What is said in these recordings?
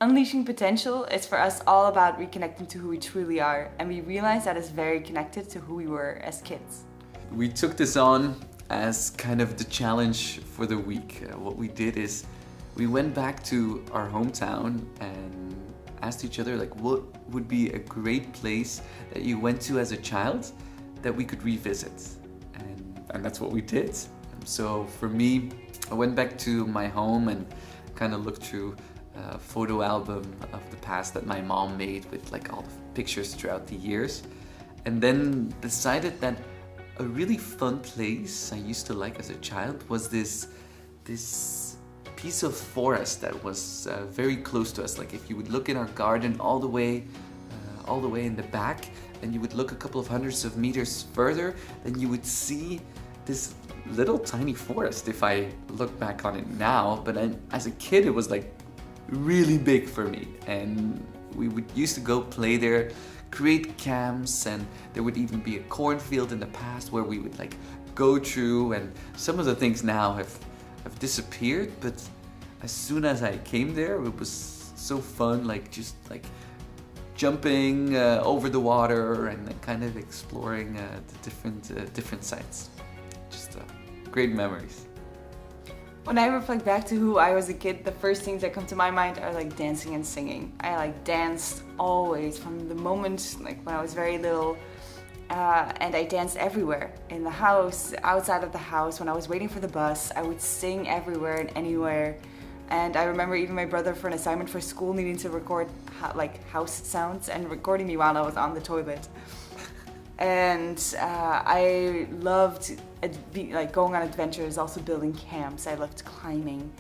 Unleashing potential is for us all about reconnecting to who we truly are, and we realize that is very connected to who we were as kids. We took this on as kind of the challenge for the week. What we did is we went back to our hometown and asked each other like what would be a great place that you went to as a child that we could revisit, and that's what we did. So for me, I went back to my home and kind of looked through a photo album of the past that my mom made with like all the pictures throughout the years, and then decided that a really fun place I used to like as a child was this piece of forest that was very close to us. Like if you would look in our garden all the way in the back, and you would look a couple of hundreds of meters further, then you would see this little tiny forest if I look back on it now. But as a kid, it was like really big for me, and we used to go play there, create camps, and there would even be a cornfield in the past where we would like go through, and some of the things now have disappeared, but as soon as I came there, it was so fun, like just like jumping over the water and kind of exploring the different sites. Just great memories. When I reflect back to who I was a kid, the first things that come to my mind are like dancing and singing. I like danced always from the moment like when I was very little, and I danced everywhere, in the house, outside of the house. When I was waiting for the bus, I would sing everywhere and anywhere. And I remember even my brother, for an assignment for school, needing to record like house sounds and recording me while I was on the toilet. And I loved like going on adventures, also building camps. I loved climbing,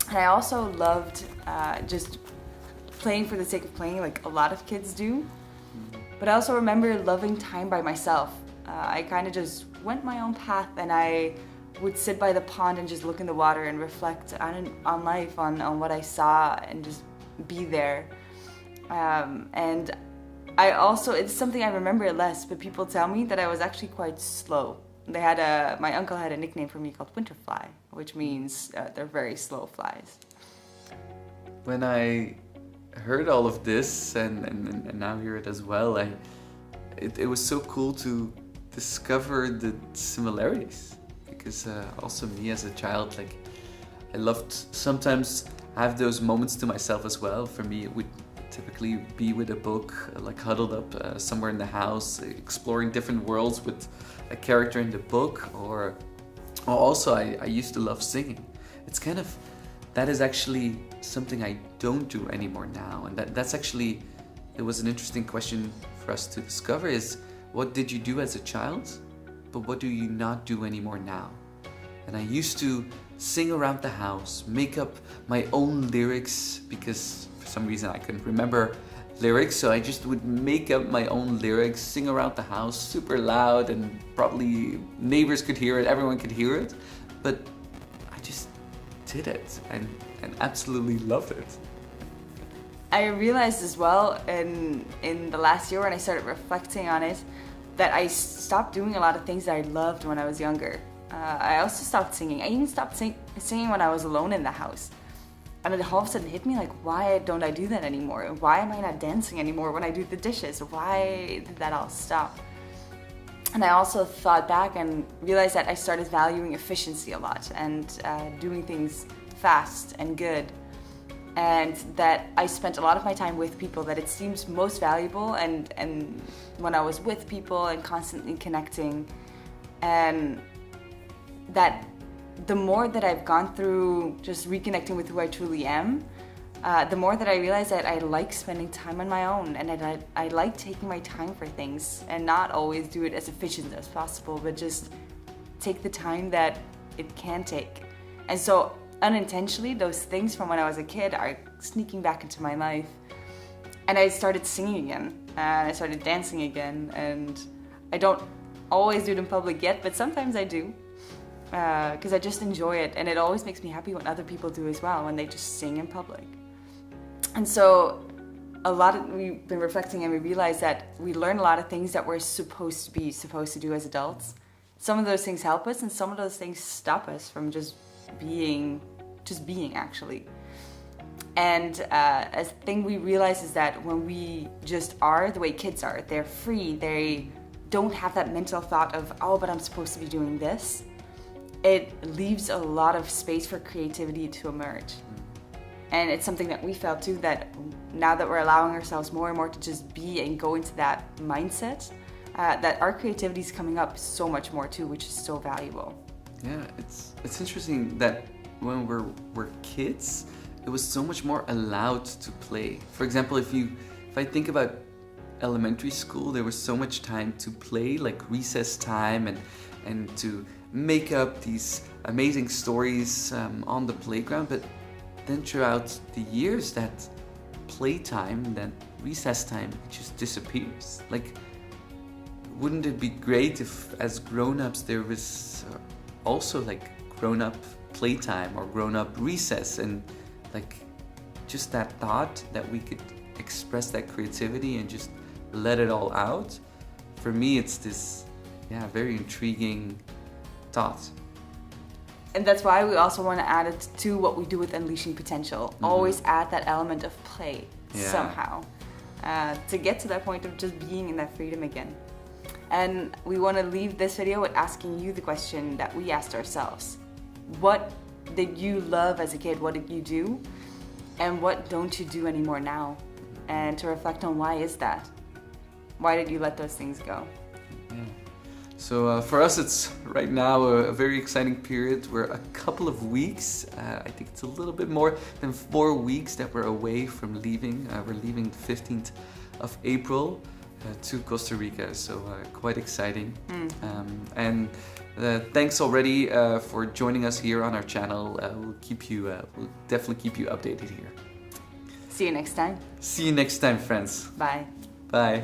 and I also loved just playing for the sake of playing, like a lot of kids do. But I also remember loving time by myself. I kind of just went my own path, and I would sit by the pond and just look in the water and reflect on life, on what I saw, and just be there. And I also, it's something I remember less, but people tell me that I was actually quite slow. My uncle had a nickname for me called Winterfly, which means they're very slow flies. When I heard all of this and now hear it as well, it was so cool to discover the similarities, because also me as a child, like I loved sometimes have those moments to myself as well. For me, it would typically be with a book, like huddled up somewhere in the house, exploring different worlds with a character in the book, or also I used to love singing. It's kind of, that is actually something I don't do anymore now, and that's actually, it was an interesting question for us to discover, is what did you do as a child, but what do you not do anymore now? And I used to sing around the house, make up my own lyrics, because for some reason I couldn't remember lyrics, so I just would make up my own lyrics, sing around the house super loud, and probably neighbors could hear it, everyone could hear it, but I just did it and absolutely loved it. I realized as well in the last year when I started reflecting on it, that I stopped doing a lot of things that I loved when I was younger. I also stopped singing. I even stopped singing when I was alone in the house. And it all of a sudden hit me like, why don't I do that anymore? Why am I not dancing anymore when I do the dishes? Why did that all stop? And I also thought back and realized that I started valuing efficiency a lot and doing things fast and good. And that I spent a lot of my time with people that it seems most valuable, and when I was with people and constantly connecting, and that the more that I've gone through just reconnecting with who I truly am, the more that I realize that I like spending time on my own, and that I like taking my time for things and not always do it as efficient as possible, but just take the time that it can take. And so unintentionally, those things from when I was a kid are sneaking back into my life. And I started singing again, and I started dancing again, and I don't always do it in public yet, but sometimes I do. Because I just enjoy it, and it always makes me happy when other people do as well, when they just sing in public. And so we've been reflecting, and we realized that we learn a lot of things that we're supposed to do as adults. Some of those things help us, and some of those things stop us from just being actually. And a thing we realize is that when we just are the way kids are, they're free, they don't have that mental thought of, oh, but I'm supposed to be doing this. It leaves a lot of space for creativity to emerge. And it's something that we felt too, that now that we're allowing ourselves more and more to just be and go into that mindset, that our creativity is coming up so much more too, which is so valuable. Yeah, it's interesting that when we're kids, it was so much more allowed to play. For example, if I think about elementary school, there was so much time to play, like recess time, and to make up these amazing stories on the playground. But then throughout the years, that playtime, that recess time, it just disappears. Like, wouldn't it be great if as grown-ups there was also like grown-up playtime or grown-up recess, and like just that thought that we could express that creativity and just let it all out? For me, it's this very intriguing thought. And that's why we also want to add it to what we do with Unleashing Potential. Always add that element of play somehow to get to that point of just being in that freedom again. And we want to leave this video with asking you the question that we asked ourselves. What did you love as a kid? What did you do? And what don't you do anymore now? And to reflect on why is that? Why did you let those things go? Yeah. So for us, it's right now a very exciting period. We're a couple of weeks, I think it's a little bit more than 4 weeks that we're away from leaving. We're leaving the 15th of April to Costa Rica, so quite exciting. And thanks already for joining us here on our channel. We'll definitely keep you updated here. See you next time. See you next time, friends. Bye. Bye.